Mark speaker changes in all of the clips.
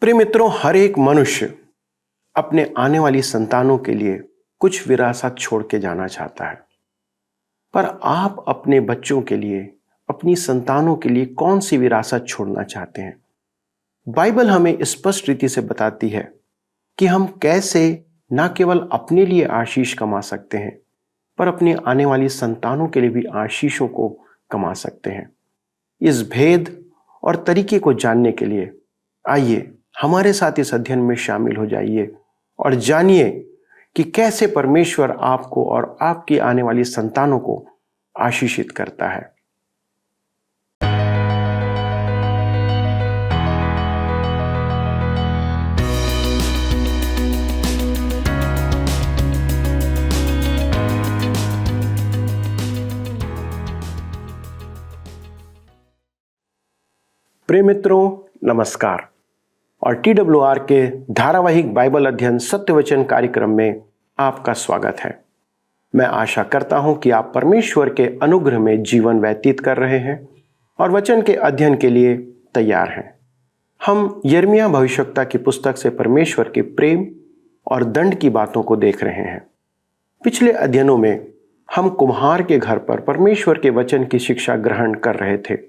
Speaker 1: प्रिय मित्रों, हर एक मनुष्य अपने आने वाली संतानों के लिए कुछ विरासत छोड़ के जाना चाहता है। पर आप अपने बच्चों के लिए, अपनी संतानों के लिए कौन सी विरासत छोड़ना चाहते हैं? बाइबल हमें स्पष्ट रीति से बताती है कि हम कैसे न केवल अपने लिए आशीष कमा सकते हैं, पर अपनी आने वाली संतानों के लिए भी आशीषों को कमा सकते हैं। इस भेद और तरीके को जानने के लिए आइए हमारे साथ इस अध्ययन में शामिल हो जाइए और जानिए कि कैसे परमेश्वर आपको और आपकी आने वाली संतानों को आशीषित करता है। प्रिय मित्रों, नमस्कार और TWR के धारावाहिक बाइबल अध्ययन सत्यवचन कार्यक्रम में आपका स्वागत है। मैं आशा करता हूं कि आप परमेश्वर के अनुग्रह में जीवन व्यतीत कर रहे हैं और वचन के अध्ययन के लिए तैयार हैं। हम यिर्मयाह भविष्यवक्ता की पुस्तक से परमेश्वर के प्रेम और दंड की बातों को देख रहे हैं। पिछले अध्ययनों में हम कुम्हार के घर पर परमेश्वर के वचन की शिक्षा ग्रहण कर रहे थे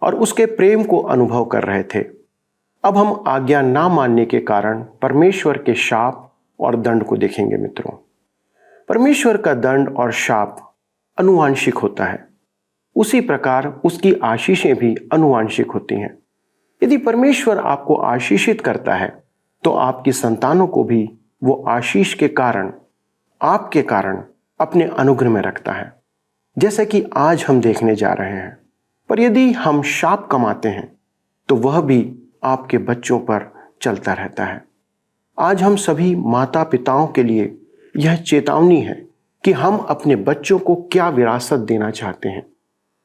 Speaker 1: और उसके प्रेम को अनुभव कर रहे थे। अब हम आज्ञा ना मानने के कारण परमेश्वर के शाप और दंड को देखेंगे। मित्रों, परमेश्वर का दंड और शाप अनुवांशिक होता है, उसी प्रकार उसकी आशीषें भी अनुवांशिक होती हैं। यदि परमेश्वर आपको आशीषित करता है तो आपकी संतानों को भी वो आशीष के कारण, आपके कारण अपने अनुग्रह में रखता है, जैसे कि आज हम देखने जा रहे हैं। पर यदि हम शाप कमाते हैं तो वह भी आपके बच्चों पर चलता रहता है। आज हम सभी माता पिताओं के लिए यह चेतावनी है कि हम अपने बच्चों को क्या विरासत देना चाहते हैं।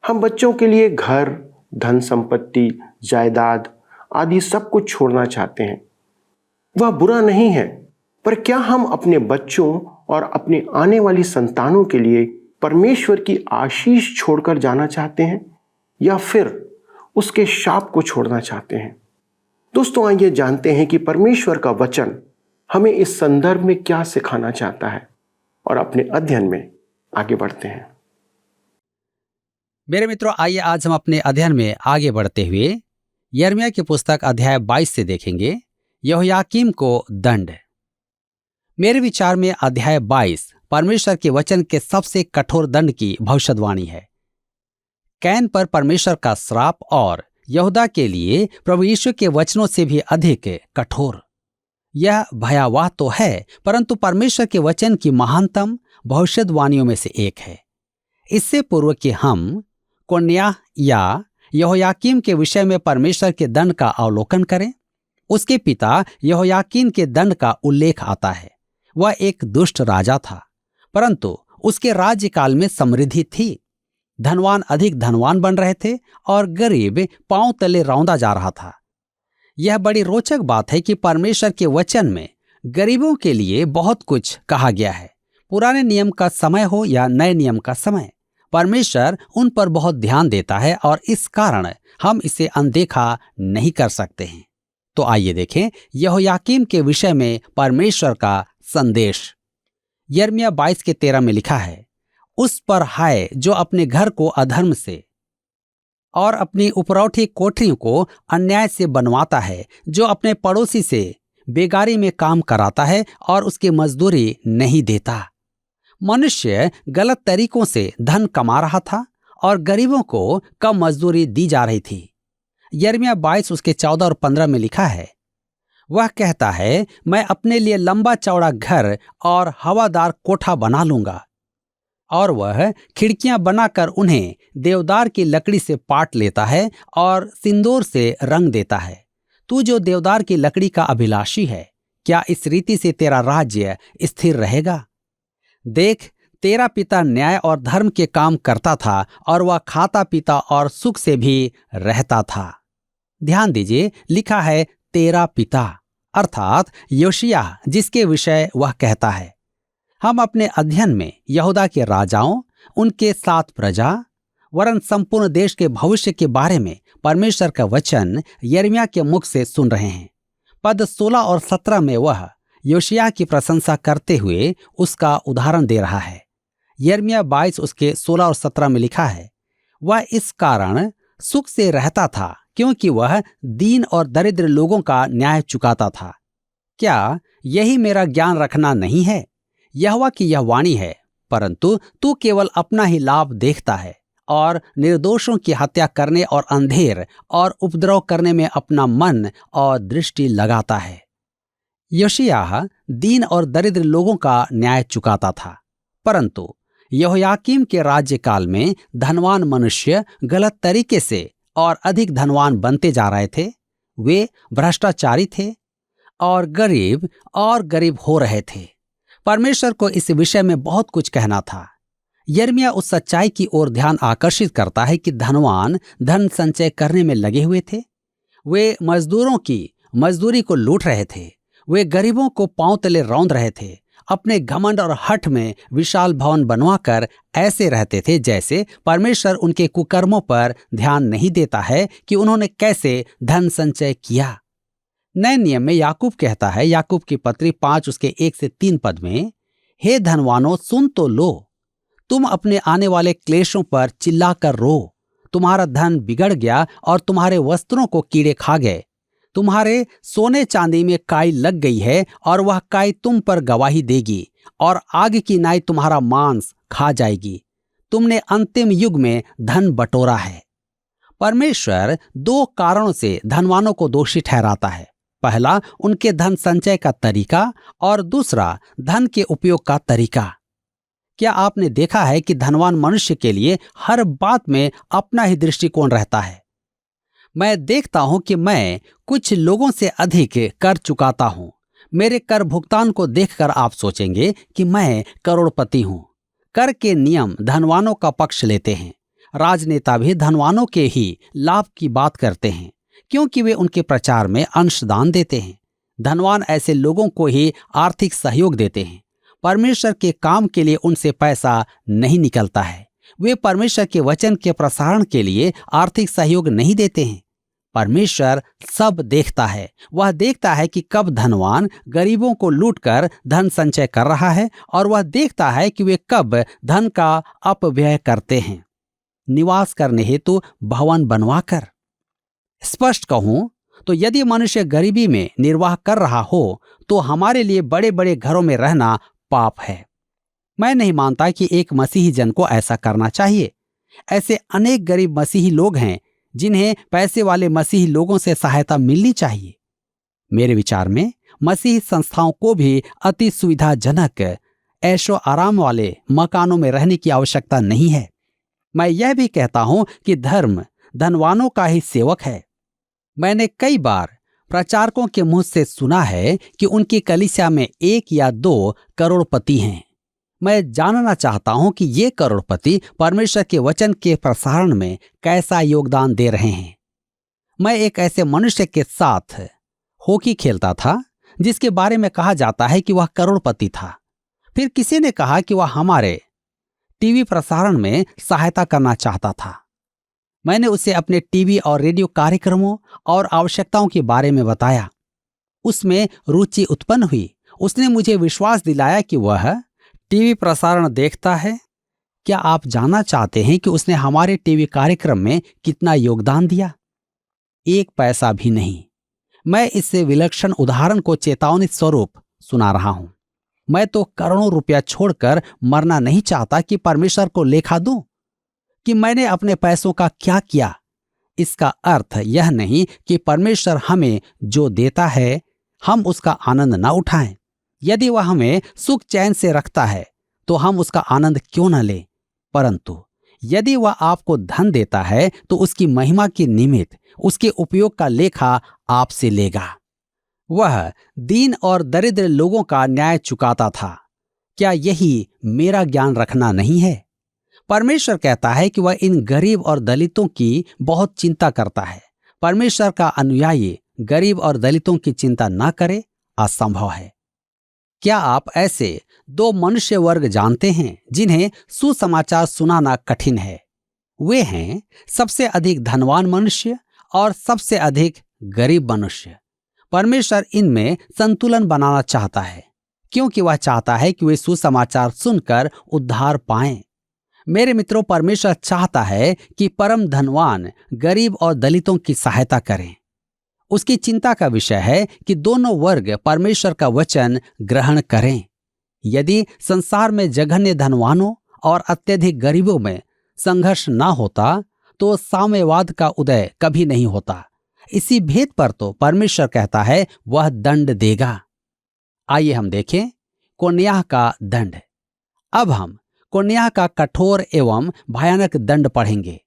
Speaker 1: हम बच्चों के लिए घर, धन संपत्ति, जायदाद आदि सब कुछ छोड़ना चाहते हैं। वह बुरा नहीं है, पर क्या हम अपने बच्चों और अपने आने वाली संतानों के लिए परमेश्वर की आशीष छोड़कर जाना चाहते हैं या फिर उसके शाप को छोड़ना चाहते हैं? दोस्तों, आइए जानते हैं कि परमेश्वर का वचन हमें इस संदर्भ में क्या सिखाना चाहता है और अपने अध्ययन में आगे बढ़ते हैं।
Speaker 2: मेरे मित्रों, आइए आज हम अपने अध्ययन में आगे बढ़ते हुए यिर्मयाह की पुस्तक अध्याय 22 से देखेंगे यहोयाकीम को दंड। मेरे विचार में अध्याय 22 परमेश्वर के वचन के सबसे कठोर दंड की भविष्यवाणी है। कैन पर परमेश्वर का श्राप और यहूदा के लिए प्रभु यीशु के वचनों से भी अधिक कठोर। यह भयावह तो है, परंतु परमेश्वर के वचन की महानतम भविष्यवाणियों में से एक है। इससे पूर्व कि हम कोन्याह या यहोयाकीम के विषय में परमेश्वर के दंड का अवलोकन करें, उसके पिता यहोयाकीन के दंड का उल्लेख आता है। वह एक दुष्ट राजा था, परंतु उसके राज्यकाल में समृद्धि थी। धनवान अधिक धनवान बन रहे थे और गरीब पांव तले रौंदा जा रहा था। यह बड़ी रोचक बात है कि परमेश्वर के वचन में गरीबों के लिए बहुत कुछ कहा गया है। पुराने नियम का समय हो या नए नियम का समय, परमेश्वर उन पर बहुत ध्यान देता है और इस कारण हम इसे अनदेखा नहीं कर सकते हैं। तो आइए देखें यहोयाकीम के विषय में परमेश्वर का संदेश। यिर्मयाह 22 के 13 में लिखा है, उस पर हाय जो अपने घर को अधर्म से और अपनी उपरौठी कोठरियों को अन्याय से बनवाता है, जो अपने पड़ोसी से बेगारी में काम कराता है और उसकी मजदूरी नहीं देता। मनुष्य गलत तरीकों से धन कमा रहा था और गरीबों को कम मजदूरी दी जा रही थी। यिर्मयाह 22 उसके 14 और 15 में लिखा है, वह कहता है, मैं अपने लिए लंबा चौड़ा घर और हवादार कोठा बना लूंगा और वह खिड़कियां बनाकर उन्हें देवदार की लकड़ी से पाट लेता है और सिंदूर से रंग देता है। तू जो देवदार की लकड़ी का अभिलाषी है, क्या इस रीति से तेरा राज्य स्थिर रहेगा? देख, तेरा पिता न्याय और धर्म के काम करता था और वह खाता पीता और सुख से भी रहता था। ध्यान दीजिए, लिखा है तेरा पिता, अर्थात योशिय्याह, जिसके विषय वह कहता है। हम अपने अध्ययन में यहूदा के राजाओं, उनके 7 प्रजा वरन संपूर्ण देश के भविष्य के बारे में परमेश्वर का वचन यिर्मयाह के मुख से सुन रहे हैं। पद 16 और 17 में वह योशिय्याह की प्रशंसा करते हुए उसका उदाहरण दे रहा है। यिर्मयाह 22 उसके 16 और 17 में लिखा है, वह इस कारण सुख से रहता था क्योंकि वह दीन और दरिद्र लोगों का न्याय चुकाता था। क्या यही मेरा ज्ञान रखना नहीं है? यहोवा की यह वाणी है, परंतु तू केवल अपना ही लाभ देखता है और निर्दोषों की हत्या करने और अंधेर और उपद्रव करने में अपना मन और दृष्टि लगाता है। योशिय्याह दीन और दरिद्र लोगों का न्याय चुकाता था, परंतु यहोयाकीम के राज्यकाल में धनवान मनुष्य गलत तरीके से और अधिक धनवान बनते जा रहे थे। वे भ्रष्टाचारी थे और गरीब हो रहे थे। परमेश्वर को इस विषय में बहुत कुछ कहना था। यिर्मयाह उस सच्चाई की ओर ध्यान आकर्षित करता है कि धनवान धन संचय करने में लगे हुए थे। वे मजदूरों की मजदूरी को लूट रहे थे। वे गरीबों को पांव तले रौंद रहे थे। अपने घमंड और हठ में विशाल भवन बनवाकर ऐसे रहते थे जैसे परमेश्वर उनके कुकर्मों पर ध्यान नहीं देता है कि उन्होंने कैसे धन संचय किया। नए नियम में याकूब कहता है, याकूब की पत्री 5 उसके 1 से 3 पद में, हे धनवानों सुन तो लो, तुम अपने आने वाले क्लेशों पर चिल्लाकर रो। तुम्हारा धन बिगड़ गया और तुम्हारे वस्त्रों को कीड़े खा गए। तुम्हारे सोने चांदी में काई लग गई है और वह काई तुम पर गवाही देगी और आग की नाई तुम्हारा मांस खा जाएगी। तुमने अंतिम युग में धन बटोरा है। परमेश्वर 2 कारणों से धनवानों को दोषी ठहराता है। पहला, उनके धन संचय का तरीका और दूसरा, धन के उपयोग का तरीका। क्या आपने देखा है कि धनवान मनुष्य के लिए हर बात में अपना ही दृष्टिकोण रहता है? मैं देखता हूं कि मैं कुछ लोगों से अधिक कर चुकाता हूं। मेरे कर भुगतान को देखकर आप सोचेंगे कि मैं करोड़पति हूं। कर के नियम धनवानों का पक्ष लेते हैं। राजनेता भी धनवानों के ही लाभ की बात करते हैं क्योंकि वे उनके प्रचार में अंशदान देते हैं। धनवान ऐसे लोगों को ही आर्थिक सहयोग देते हैं। परमेश्वर के काम के लिए उनसे पैसा नहीं निकलता है। वे परमेश्वर के वचन के प्रसारण के लिए आर्थिक सहयोग नहीं देते हैं। परमेश्वर सब देखता है। वह देखता है कि कब धनवान गरीबों को लूटकर धन संचय कर रहा है और वह देखता है कि वे कब धन का अपव्यय करते हैं निवास करने हेतु भवन बनवाकर। स्पष्ट कहूं तो यदि मनुष्य गरीबी में निर्वाह कर रहा हो तो हमारे लिए बड़े बड़े घरों में रहना पाप है। मैं नहीं मानता कि एक मसीही जन को ऐसा करना चाहिए। ऐसे अनेक गरीब मसीही लोग हैं जिन्हें पैसे वाले मसीही लोगों से सहायता मिलनी चाहिए। मेरे विचार में मसीही संस्थाओं को भी अति सुविधाजनक ऐशो आराम वाले मकानों में रहने की आवश्यकता नहीं है। मैं यह भी कहता हूं कि धर्म धनवानों का ही सेवक है। मैंने कई बार प्रचारकों के मुंह से सुना है कि उनकी कलीसिया में 1 या 2 करोड़पति हैं। मैं जानना चाहता हूं कि ये करोड़पति परमेश्वर के वचन के प्रसारण में कैसा योगदान दे रहे हैं। मैं एक ऐसे मनुष्य के साथ हॉकी खेलता था जिसके बारे में कहा जाता है कि वह करोड़पति था। फिर किसी ने कहा कि वह हमारे टीवी प्रसारण में सहायता करना चाहता था। मैंने उसे अपने टीवी और रेडियो कार्यक्रमों और आवश्यकताओं के बारे में बताया। उसमें रुचि उत्पन्न हुई। उसने मुझे विश्वास दिलाया कि वह टीवी प्रसारण देखता है। क्या आप जानना चाहते हैं कि उसने हमारे टीवी कार्यक्रम में कितना योगदान दिया? 1 पैसा भी नहीं। मैं इससे विलक्षण उदाहरण को चेतावनी स्वरूप सुना रहा हूं। मैं तो करोड़ों रुपया छोड़कर मरना नहीं चाहता कि परमेश्वर को लेखा दूं कि मैंने अपने पैसों का क्या किया। इसका अर्थ यह नहीं कि परमेश्वर हमें जो देता है हम उसका आनंद ना उठाएं। यदि वह हमें सुख चैन से रखता है तो हम उसका आनंद क्यों न लें। परंतु यदि वह आपको धन देता है तो उसकी महिमा के निमित्त उसके उपयोग का लेखा आपसे लेगा। वह दीन और दरिद्र लोगों का न्याय चुकाता था। क्या यही मेरा ज्ञान रखना नहीं है? परमेश्वर कहता है कि वह इन गरीब और दलितों की बहुत चिंता करता है। परमेश्वर का अनुयायी गरीब और दलितों की चिंता न करे, असंभव है। क्या आप ऐसे 2 मनुष्य वर्ग जानते हैं जिन्हें सुसमाचार सुनाना कठिन है? वे हैं सबसे अधिक धनवान मनुष्य और सबसे अधिक गरीब मनुष्य। परमेश्वर इनमें संतुलन बनाना चाहता है, क्योंकि वह चाहता है कि वे सुसमाचार सुनकर उद्धार पाएं। मेरे मित्रों, परमेश्वर चाहता है कि परम धनवान गरीब और दलितों की सहायता करें। उसकी चिंता का विषय है कि दोनों वर्ग परमेश्वर का वचन ग्रहण करें। यदि संसार में जघन्य धनवानों और अत्यधिक गरीबों में संघर्ष ना होता तो साम्यवाद का उदय कभी नहीं होता। इसी भेद पर तो परमेश्वर कहता है वह दंड देगा। आइए हम देखें कोन्याह का दंड। अब हम कोन्याह का कठोर एवं भयानक दंड पढ़ेंगे।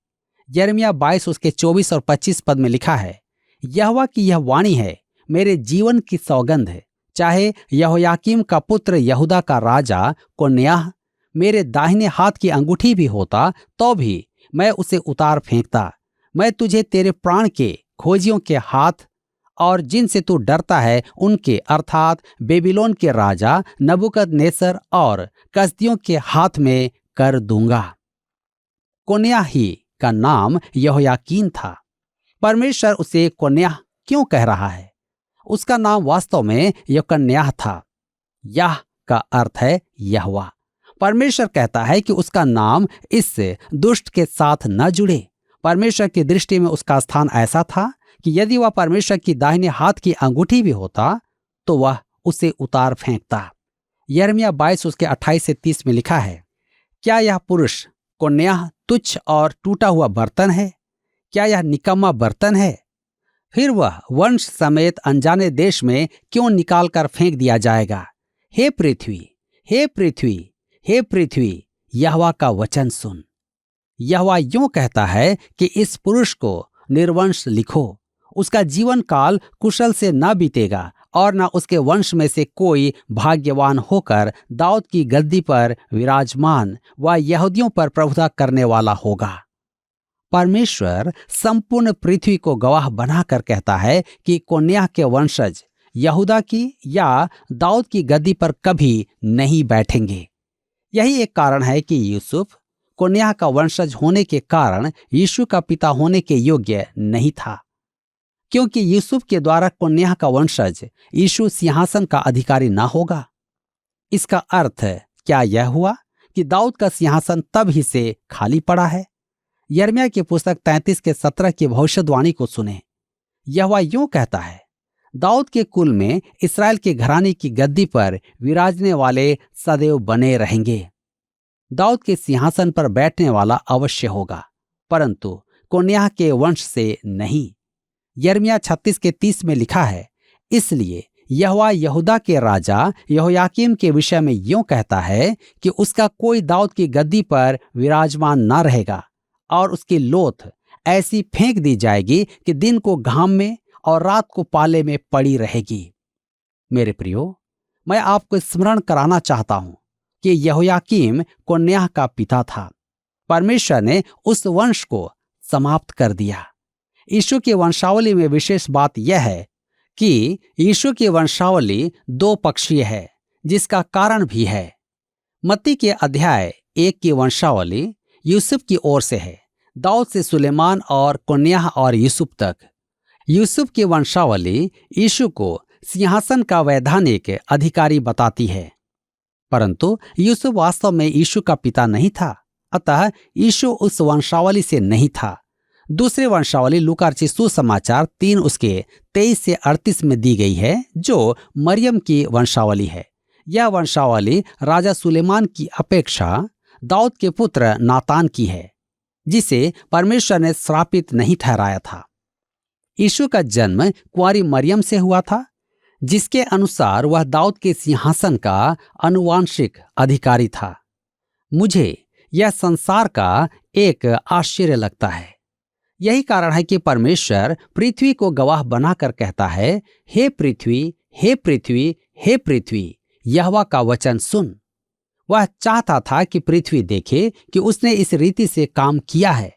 Speaker 2: यिर्मयाह 22 उसके 24 और 25 पद में लिखा है, यहोवा की यह वाणी है, मेरे जीवन की सौगंध है, चाहे यहोयाकीम का पुत्र यहूदा का राजा कोन्याह मेरे दाहिने हाथ की अंगूठी भी होता तो भी मैं उसे उतार फेंकता। मैं तुझे तेरे प्राण के खोजियों के हाथ और जिनसे तू डरता है उनके अर्थात बेबीलोन के राजा नबूकदनेस्सर और कसदियों के हाथ में कर दूंगा। कोन्याह ही का नाम यहोयाकीन था। परमेश्वर उसे कोन्याह क्यों कह रहा है? उसका नाम वास्तव में यकोन्याह था। याह का अर्थ है यहोवा। परमेश्वर कहता है कि उसका नाम इस दुष्ट के साथ न जुड़े। परमेश्वर की दृष्टि में उसका स्थान ऐसा था कि यदि वह परमेश्वर की दाहिने हाथ की अंगूठी भी होता तो वह उसे उतार फेंकता। यिर्मयाह 22 उसके 28 से 30 में लिखा है, क्या यह पुरुष कोन्याह तुच्छ और टूटा हुआ बर्तन है? क्या यह निकम्मा बर्तन है? फिर वह वंश समेत अनजाने देश में क्यों निकाल कर फेंक दिया जाएगा? हे पृथ्वी, हे पृथ्वी, हे पृथ्वी, यहोवा का वचन सुन। यहोवा यूं कहता है कि इस पुरुष को निर्वंश लिखो। उसका जीवन काल कुशल से न बीतेगा और न उसके वंश में से कोई भाग्यवान होकर दाऊद की गद्दी पर विराजमान व यहूदियों पर प्रभुता करने वाला होगा। परमेश्वर संपूर्ण पृथ्वी को गवाह बनाकर कहता है कि कोन्याह के वंशज यहूदा की या दाऊद की गद्दी पर कभी नहीं बैठेंगे। यही एक कारण है कि यूसुफ कोन्याह का वंशज होने के कारण यीशु का पिता होने के योग्य नहीं था, क्योंकि यूसुफ के द्वारा कोन्याह का वंशज यीशु सिंहासन का अधिकारी ना होगा। इसका अर्थ क्या यह हुआ कि दाऊद का सिंहासन तब ही से खाली पड़ा है? यिर्मयाह की पुस्तक 33 के 17 की भविष्यवाणी को सुने। यहोवा यूं कहता है, दाऊद के कुल में इस्राएल के घराने की गद्दी पर विराजने वाले सदैव बने रहेंगे। दाऊद के सिंहासन पर बैठने वाला अवश्य होगा, परंतु कोन्याह के वंश से नहीं। यिर्मयाह 36 के 30 में लिखा है, इसलिए यहोवा यहूदा के राजा यहोयाकीम के विषय में यूं कहता है कि उसका कोई दाऊद की गद्दी पर विराजमान न रहेगा और उसकी लोथ ऐसी फेंक दी जाएगी कि दिन को घाम में और रात को पाले में पड़ी रहेगी। मेरे प्रियो, मैं आपको स्मरण कराना चाहता हूं कि यहोयाकीम कोन्याह का पिता था। परमेश्वर ने उस वंश को समाप्त कर दिया। यीशु की वंशावली में विशेष बात यह है कि यीशु की वंशावली दो पक्षीय है, जिसका कारण भी है। मत्ती के अध्याय 1 की वंशावली यूसुफ की ओर से है, दाऊद से सुलेमान और कोन्याह और यूसुफ तक। यूसुफ की वंशावली यीशु को सिंहासन का वैधानिक अधिकारी बताती है, परंतु यूसुफ वास्तव में यीशु का पिता नहीं था, अतः यीशु उस वंशावली से नहीं था। दूसरी वंशावली लूका रचित सुसमाचार 3 उसके 23 से 38 में दी गई है, जो मरियम की वंशावली है। यह वंशावली राजा सुलेमान की अपेक्षा दाऊद के पुत्र नातान की है, जिसे परमेश्वर ने श्रापित नहीं ठहराया था। यीशु का जन्म कुंवारी मरियम से हुआ था, जिसके अनुसार वह दाऊद के सिंहासन का आनुवांशिक अधिकारी था। मुझे यह संसार का एक आश्चर्य लगता है। यही कारण है कि परमेश्वर पृथ्वी को गवाह बनाकर कहता है, हे पृथ्वी, हे पृथ्वी, हे पृथ्वी, यहोवा का वचन सुन। वह चाहता था कि पृथ्वी देखे कि उसने इस रीति से काम किया है।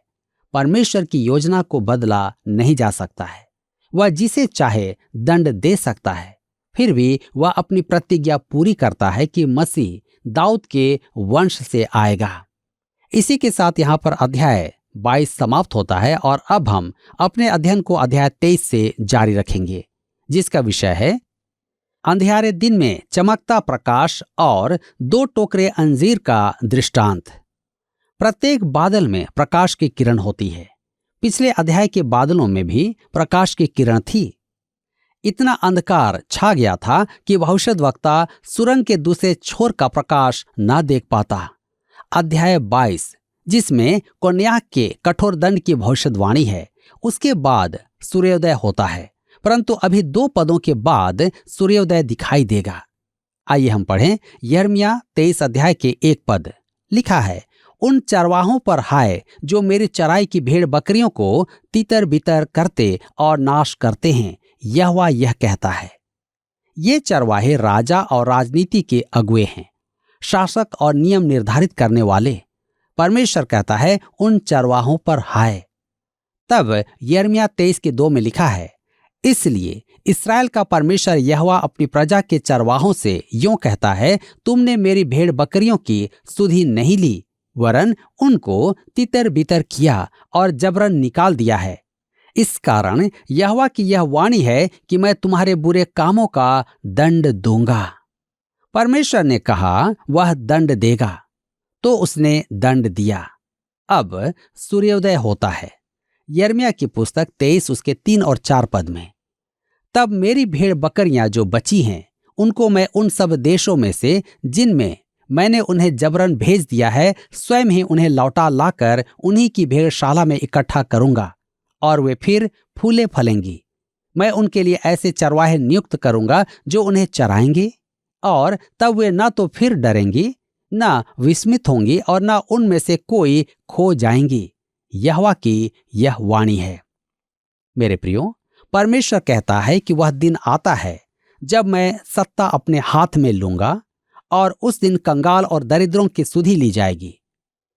Speaker 2: परमेश्वर की योजना को बदला नहीं जा सकता है। वह जिसे चाहे दंड दे सकता है, फिर भी वह अपनी प्रतिज्ञा पूरी करता है कि मसीह दाऊद के वंश से आएगा। इसी के साथ यहाँ पर अध्याय 22 समाप्त होता है और अब हम अपने अध्ययन को अध्याय 23 से जारी रखेंगे। जिसका विषय है अंधियारे दिन में चमकता प्रकाश और 2 टोकरे अंजीर का दृष्टांत। प्रत्येक बादल में प्रकाश की किरण होती है। पिछले अध्याय के बादलों में भी प्रकाश की किरण थी। इतना अंधकार छा गया था कि भविष्यद्वक्ता सुरंग के दूसरे छोर का प्रकाश न देख पाता। अध्याय 22 जिसमें कोन्याक के कठोर दंड की भविष्यवाणी है, उसके बाद सूर्योदय होता है, परंतु अभी 2 पदों के बाद सूर्योदय दिखाई देगा। आइए हम पढ़ें यिर्मयाह 23 अध्याय के 1 पद। लिखा है, उन चरवाहों पर हाय जो मेरी चराई की भेड़ बकरियों को तितर बितर करते और नाश करते हैं, यहोवा यह कहता है। ये चरवाहे राजा और राजनीति के अगुए हैं, शासक और नियम निर्धारित करने वाले। परमेश्वर कहता है उन चरवाहों पर हाय। तब यिर्मयाह 23 के 2 में लिखा है, इसलिए इस्राएल का परमेश्वर यहोवा अपनी प्रजा के चरवाहों से यूं कहता है, तुमने मेरी भेड़ बकरियों की सुधि नहीं ली, वरन उनको तितर बितर किया और जबरन निकाल दिया है। इस कारण यहोवा की यह वाणी है कि मैं तुम्हारे बुरे कामों का दंड दूंगा। परमेश्वर ने कहा वह दंड देगा, तो उसने दंड दिया। अब सूर्योदय होता है। यिर्मयाह की पुस्तक 23 उसके 3 और 4 पद में, तब मेरी भेड़ बकरियां जो बची हैं, उनको मैं उन सब देशों में से जिनमें मैंने उन्हें जबरन भेज दिया है, स्वयं ही उन्हें लौटा लाकर उन्हीं की भेड़शाला में इकट्ठा करूंगा, और वे फिर फूले फलेंगी। मैं उनके लिए ऐसे चरवाहे नियुक्त करूंगा जो उन्हें चराएंगे, और तब वे न तो फिर डरेंगी, न विस्मित होंगी, और न उनमें से कोई खो जाएंगी। यहोवा की यह वाणी है। मेरे प्रियो, परमेश्वर कहता है कि वह दिन आता है जब मैं सत्ता अपने हाथ में लूंगा, और उस दिन कंगाल और दरिद्रों की सुधि ली जाएगी।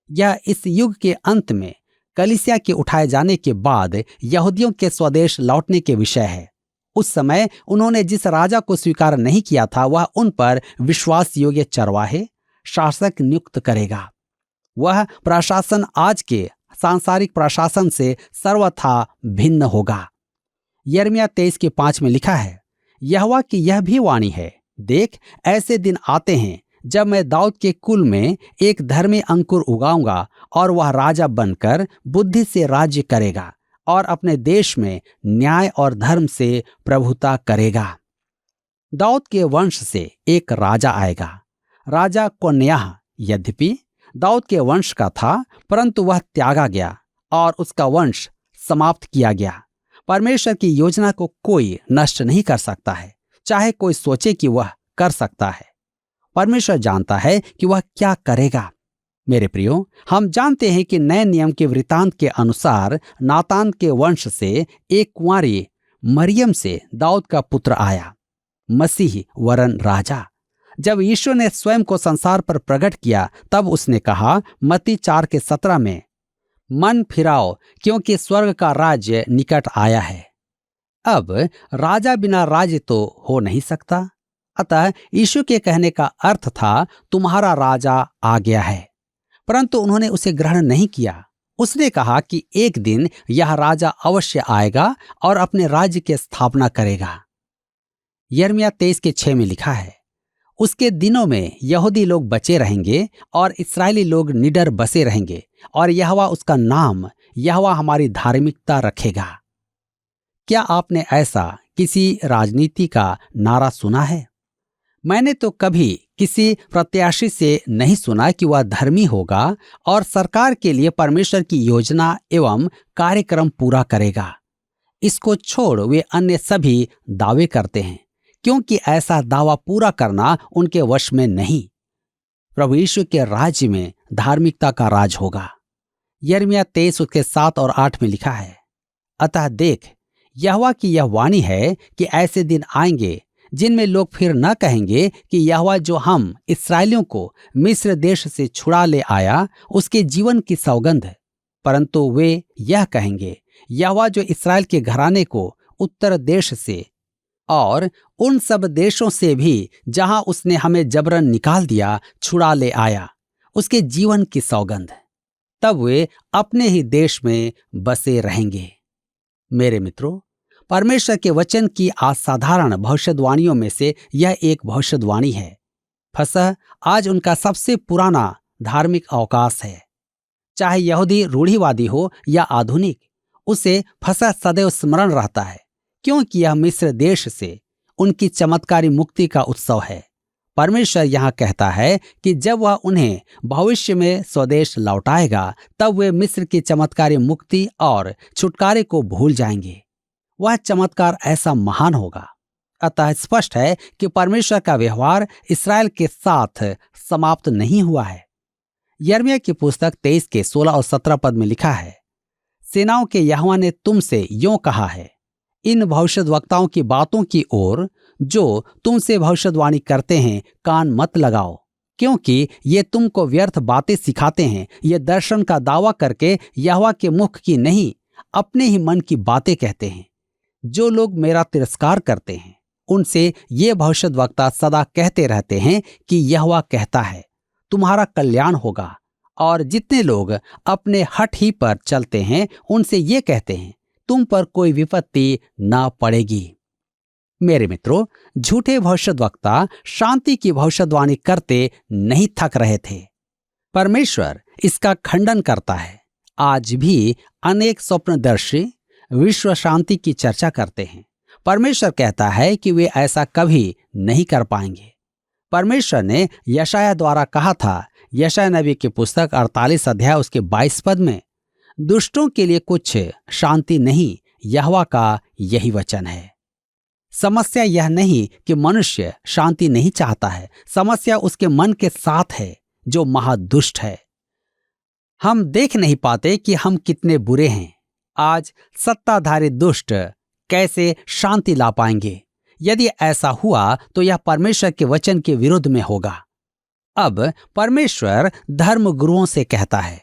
Speaker 2: यह इस युग के अंत में कलीसिया के उठाए जाने के बाद यहूदियों के स्वदेश लौटने के विषय है। उस समय उन्होंने जिस राजा को स्वीकार नहीं किया था, वह उन पर विश्वास योग्य चरवाहे शासक नियुक्त करेगा। वह प्रशासन आज के सांसारिक प्रशासन से सर्वथा भिन्न होगा। यिर्मयाह 23 के 5 में लिखा है, यहोवा की यह भी वाणी है, देख ऐसे दिन आते हैं जब मैं दाऊद के कुल में एक धर्मी अंकुर उगाऊंगा, और वह राजा बनकर बुद्धि से राज्य करेगा और अपने देश में न्याय और धर्म से प्रभुता करेगा। दाऊद के वंश से एक राजा आएगा। राजा कोन्याह यद्यपि दाऊद के वंश का था, परंतु वह त्यागा गया और उसका वंश समाप्त किया गया। परमेश्वर की योजना को कोई नष्ट नहीं कर सकता है, चाहे कोई सोचे कि वह कर सकता है। परमेश्वर जानता है कि वह क्या करेगा। मेरे प्रियो, हम जानते हैं कि नए नियम के वृतांत के अनुसार नातान के वंश से एक कुंवारी मरियम से दाऊद का पुत्र आया, मसीह वरन राजा। जब यीशु ने स्वयं को संसार पर प्रकट किया, तब उसने कहा मत्ती 4:17 में, मन फिराओ क्योंकि स्वर्ग का राज्य निकट आया है। अब राजा बिना राज्य तो हो नहीं सकता। अतः यीशु के कहने का अर्थ था तुम्हारा राजा आ गया है, परंतु उन्होंने उसे ग्रहण नहीं किया। उसने कहा कि एक दिन यह राजा अवश्य आएगा और अपने राज्य की स्थापना करेगा। यिर्मयाह 23 के 6 में लिखा है, उसके दिनों में यहूदी लोग बचे रहेंगे और इस्राएली लोग निडर बसे रहेंगे, और यहोवा उसका नाम यहोवा हमारी धार्मिकता रखेगा। क्या आपने ऐसा किसी राजनीति का नारा सुना है? मैंने तो कभी किसी प्रत्याशी से नहीं सुना कि वह धर्मी होगा और सरकार के लिए परमेश्वर की योजना एवं कार्यक्रम पूरा करेगा। इसको छोड़ वे अन्य सभी दावे करते हैं, क्योंकि ऐसा दावा पूरा करना उनके वश में नहीं। प्रभु यीशु के राज्य में धार्मिकता का राज होगा। यिर्मयाह 23 उसके 7 और 8 में लिखा है, अतः देख यहोवा की यह वाणी है कि ऐसे दिन आएंगे जिनमें लोग फिर न कहेंगे कि यहोवा जो हम इस्राएलियों को मिस्र देश से छुड़ा ले आया उसके जीवन की सौगंध, परंतु वे यह कहेंगे यहोवा जो इस्राएल के घराने को उत्तर देश से और उन सब देशों से भी जहां उसने हमें जबरन निकाल दिया छुड़ा ले आया, उसके जीवन की सौगंध। तब वे अपने ही देश में बसे रहेंगे। मेरे मित्रों, परमेश्वर के वचन की असाधारण भविष्यवाणियों में से यह एक भविष्यवाणी है। फसह आज उनका सबसे पुराना धार्मिक अवकाश है। चाहे यहूदी रूढ़िवादी हो या आधुनिक, उसे फसह सदैव स्मरण रहता है, क्योंकि यह मिस्र देश से उनकी चमत्कारी मुक्ति का उत्सव है। परमेश्वर यहाँ कहता है कि जब वह उन्हें भविष्य में स्वदेश लौटाएगा, तब वे मिस्र की चमत्कारी मुक्ति और छुटकारे को भूल जाएंगे। वह चमत्कार ऐसा महान होगा। अतः स्पष्ट है कि परमेश्वर का व्यवहार इस्राएल के साथ समाप्त नहीं हुआ है। यिर्मयाह की पुस्तक 23 के 16 और 17 पद में लिखा है, सेनाओं के यहोवा ने तुमसे यों कहा है, इन भविष्यद्वक्ताओं की बातों की ओर जो तुमसे भविष्यवाणी करते हैं कान मत लगाओ, क्योंकि ये तुमको व्यर्थ बातें सिखाते हैं। ये दर्शन का दावा करके यहोवा के मुख की नहीं, अपने ही मन की बातें कहते हैं। जो लोग मेरा तिरस्कार करते हैं, उनसे ये भविष्यद्वक्ता सदा कहते रहते हैं कि यहोवा कहता है, तुम्हारा कल्याण होगा। और जितने लोग अपने हठ ही पर चलते हैं, उनसे ये कहते हैं, तुम पर कोई विपत्ति ना पड़ेगी। मेरे मित्रों, झूठे भविष्यद्वक्ता शांति की भविष्यवाणी करते नहीं थक रहे थे। परमेश्वर इसका खंडन करता है। आज भी अनेक स्वप्नदर्शी विश्व शांति की चर्चा करते हैं। परमेश्वर कहता है कि वे ऐसा कभी नहीं कर पाएंगे। परमेश्वर ने यशायाह द्वारा कहा था, यशायाह नबी की पुस्तक 48 अध्याय उसके 22 पद में, दुष्टों के लिए कुछ शांति नहीं, यहोवा का यही वचन है। समस्या यह नहीं कि मनुष्य शांति नहीं चाहता है, समस्या उसके मन के साथ है जो महादुष्ट है। हम देख नहीं पाते कि हम कितने बुरे हैं। आज सत्ताधारी दुष्ट कैसे शांति ला पाएंगे? यदि ऐसा हुआ तो यह परमेश्वर के वचन के विरुद्ध में होगा। अब परमेश्वर धर्म गुरुओं से कहता है,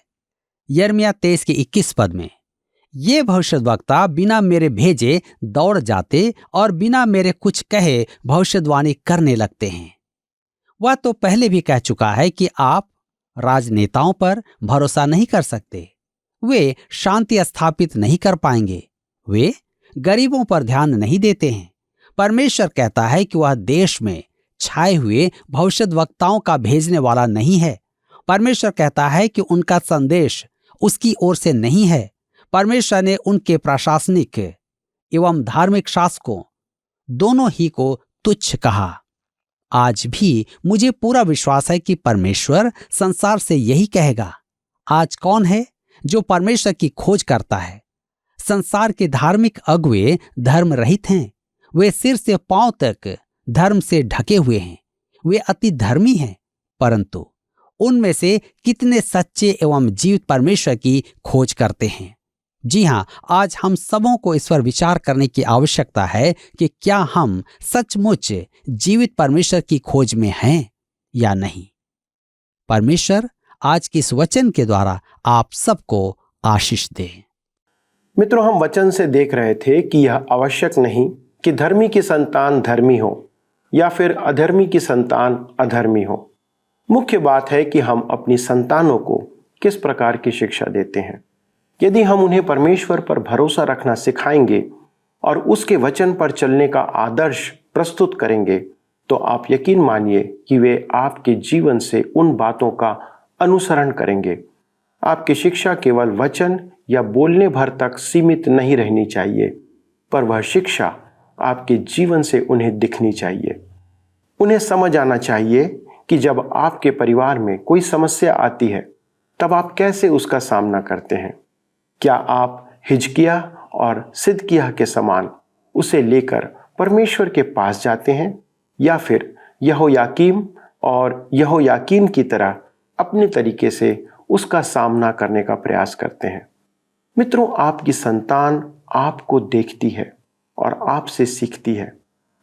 Speaker 2: यिर्मयाह 23 के 21 पद में, ये भविष्यद्वक्ता बिना मेरे भेजे दौड़ जाते और बिना मेरे कुछ कहे भविष्यवाणी करने लगते हैं। वह तो पहले भी कह चुका है कि आप राजनेताओं पर भरोसा नहीं कर सकते। वे शांति स्थापित नहीं कर पाएंगे। वे गरीबों पर ध्यान नहीं देते हैं। परमेश्वर कहता है कि वह देश में छाए हुए भविष्यद्वक्ताओं का भेजने वाला नहीं है। परमेश्वर कहता है कि उनका संदेश उसकी ओर से नहीं है। परमेश्वर ने उनके प्रशासनिक एवं धार्मिक शासकों दोनों ही को तुच्छ कहा। आज भी मुझे पूरा विश्वास है कि परमेश्वर संसार से यही कहेगा। आज कौन है जो परमेश्वर की खोज करता है? संसार के धार्मिक अगुए धर्म रहित हैं। वे सिर से पांव तक धर्म से ढके हुए हैं। वे अति धर्मी हैं, परंतु उनमें से कितने सच्चे एवं जीवित परमेश्वर की खोज करते हैं? जी हाँ, आज हम सबों को इस पर विचार करने की आवश्यकता है कि क्या हम सचमुच जीवित परमेश्वर की खोज में हैं या नहीं। परमेश्वर आज के इस वचन के द्वारा आप सबको आशीष दे।
Speaker 1: मित्रों, हम वचन से देख रहे थे कि यह आवश्यक नहीं कि धर्मी की संतान धर्मी हो या फिर अधर्मी की संतान अधर्मी हो। मुख्य बात है कि हम अपनी संतानों को किस प्रकार की शिक्षा देते हैं। यदि हम उन्हें परमेश्वर पर भरोसा रखना सिखाएंगे और उसके वचन पर चलने का आदर्श प्रस्तुत करेंगे, तो आप यकीन मानिए कि वे आपके जीवन से उन बातों का अनुसरण करेंगे। आपकी शिक्षा केवल वचन या बोलने भर तक सीमित नहीं रहनी चाहिए, पर वह शिक्षा आपके जीवन से उन्हें दिखनी चाहिए। उन्हें समझ आना चाहिए कि जब आपके परिवार में कोई समस्या आती है, तब आप कैसे उसका सामना करते हैं। क्या आप हिजकिय्याह और सिदकिय्याह के समान उसे लेकर परमेश्वर के पास जाते हैं, या फिर यहोयाकीम और यहोयाकीन की तरह अपने तरीके से उसका सामना करने का प्रयास करते हैं? मित्रों, आपकी संतान आपको देखती है और आपसे सीखती है।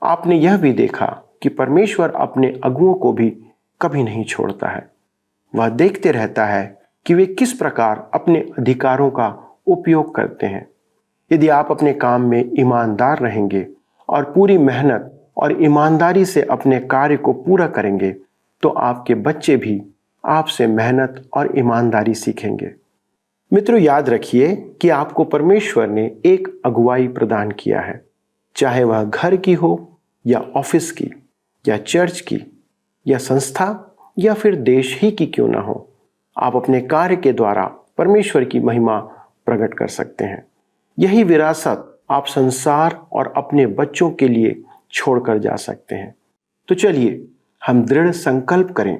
Speaker 1: आपने यह भी देखा कि परमेश्वर अपने अगुओं को भी कभी नहीं छोड़ता है। वह देखते रहता है कि वे किस प्रकार अपने अधिकारों का उपयोग करते हैं। यदि आप अपने काम में ईमानदार रहेंगे और पूरी मेहनत और ईमानदारी से अपने कार्य को पूरा करेंगे, तो आपके बच्चे भी आपसे मेहनत और ईमानदारी सीखेंगे। मित्रों, याद रखिए कि आपको परमेश्वर ने एक अगुवाई प्रदान किया है। चाहे वह घर की हो या ऑफिस की या चर्च की या संस्था या फिर देश ही की क्यों ना हो, आप अपने कार्य के द्वारा परमेश्वर की महिमा प्रकट कर सकते हैं। यही विरासत आप संसार और अपने बच्चों के लिए छोड़कर जा सकते हैं। तो चलिए हम दृढ़ संकल्प करें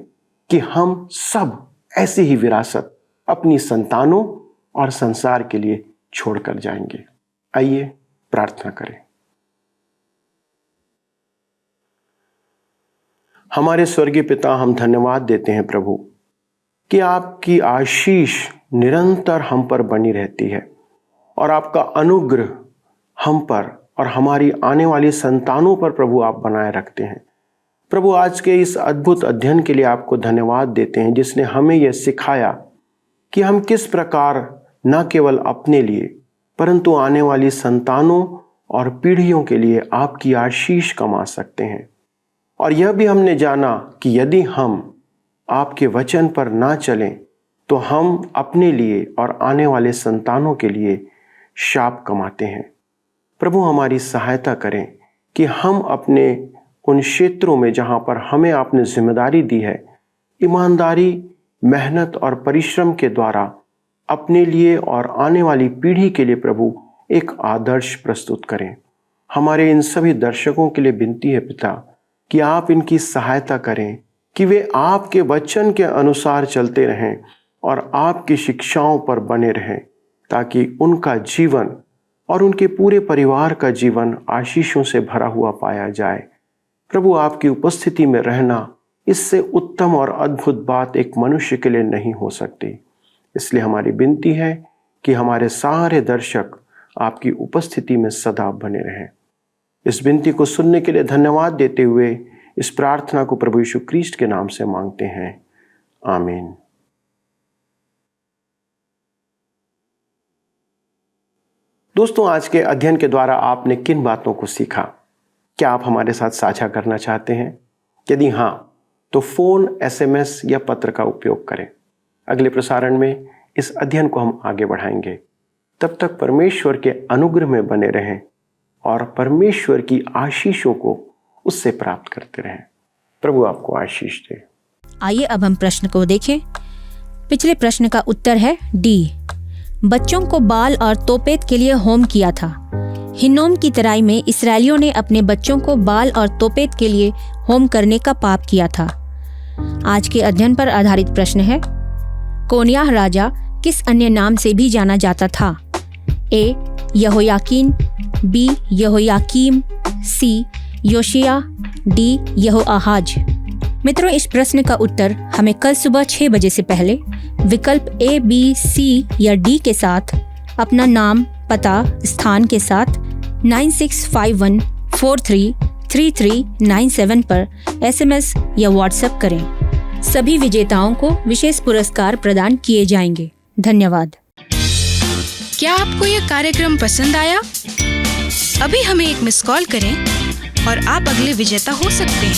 Speaker 1: कि हम सब ऐसी ही विरासत अपनी संतानों और संसार के लिए छोड़कर जाएंगे। आइए प्रार्थना करें। हमारे स्वर्गीय पिता, हम धन्यवाद देते हैं प्रभु कि आपकी आशीष निरंतर हम पर बनी रहती है और आपका अनुग्रह हम पर और हमारी आने वाली संतानों पर प्रभु आप बनाए रखते हैं। प्रभु, आज के इस अद्भुत अध्ययन के लिए आपको धन्यवाद देते हैं, जिसने हमें यह सिखाया कि हम किस प्रकार न केवल अपने लिए परंतु आने वाली संतानों और पीढ़ियों के लिए आपकी आशीष कमा सकते हैं। और यह भी हमने जाना कि यदि हम आपके वचन पर ना चलें तो हम अपने लिए और आने वाले संतानों के लिए शाप कमाते हैं। प्रभु, हमारी सहायता करें कि हम अपने उन क्षेत्रों में जहाँ पर हमें आपने जिम्मेदारी दी है, ईमानदारी, मेहनत और परिश्रम के द्वारा अपने लिए और आने वाली पीढ़ी के लिए प्रभु एक आदर्श प्रस्तुत करें। हमारे इन सभी दर्शकों के लिए विनती है पिता कि आप इनकी सहायता करें कि वे आपके वचन के अनुसार चलते रहें और आपकी शिक्षाओं पर बने रहें, ताकि उनका जीवन और उनके पूरे परिवार का जीवन आशीषों से भरा हुआ पाया जाए। प्रभु, आपकी उपस्थिति में रहना, इससे उत्तम और अद्भुत बात एक मनुष्य के लिए नहीं हो सकती। इसलिए हमारी विनती है कि हमारे सारे दर्शक आपकी उपस्थिति में सदा बने रहें। इस विनती को सुनने के लिए धन्यवाद देते हुए इस प्रार्थना को प्रभु यीशु क्रिस्ट के नाम से मांगते हैं, आमीन। दोस्तों, आज के अध्ययन के द्वारा आपने किन बातों को सीखा? क्या आप हमारे साथ साझा करना चाहते हैं? यदि हाँ, तो फोन, SMS या पत्र का उपयोग करें। अगले प्रसारण में इस अध्ययन को हम आगे बढ़ाएंगे। तब तक परमेश्वर के अनुग्रह में बने रहें और परमेश्वर की आशीषों को उससे प्राप्त करते रहें। प्रभु आपको आशीष दे।
Speaker 3: आइए अब हम प्रश्न को देखें। पिछले प्रश्न का उत्तर है डी। बच्चों को बाल और तोपेत के लिए होम किया था। हिन्नोम की तराई में इस्राएलियों ने अपने बच्चों को बाल और तोपेत के लिए होम करने का पाप किया था। आज के अध्ययन पर आधारित प्रश्न है, कोन्याह राजा किस अन्य नाम से भी जाना जाता था? ए. यहोयाकीन, बी. यहोयाकीम, सी. योशिया, डी. यहोआहाज। मित्रों, इस प्रश्न का उत्तर हमें कल सुबह 6 बजे से पहले विकल्प A, B, C या D के साथ अपना नाम, पता, स्थान के साथ 9651433397 पर SMS या WhatsApp करें। सभी विजेताओं को विशेष पुरस्कार प्रदान किए जाएंगे। धन्यवाद।
Speaker 4: क्या आपको यह कार्यक्रम पसंद आया? अभी हमें एक मिस कॉल करें और आप अगले विजेता हो सकते हैं।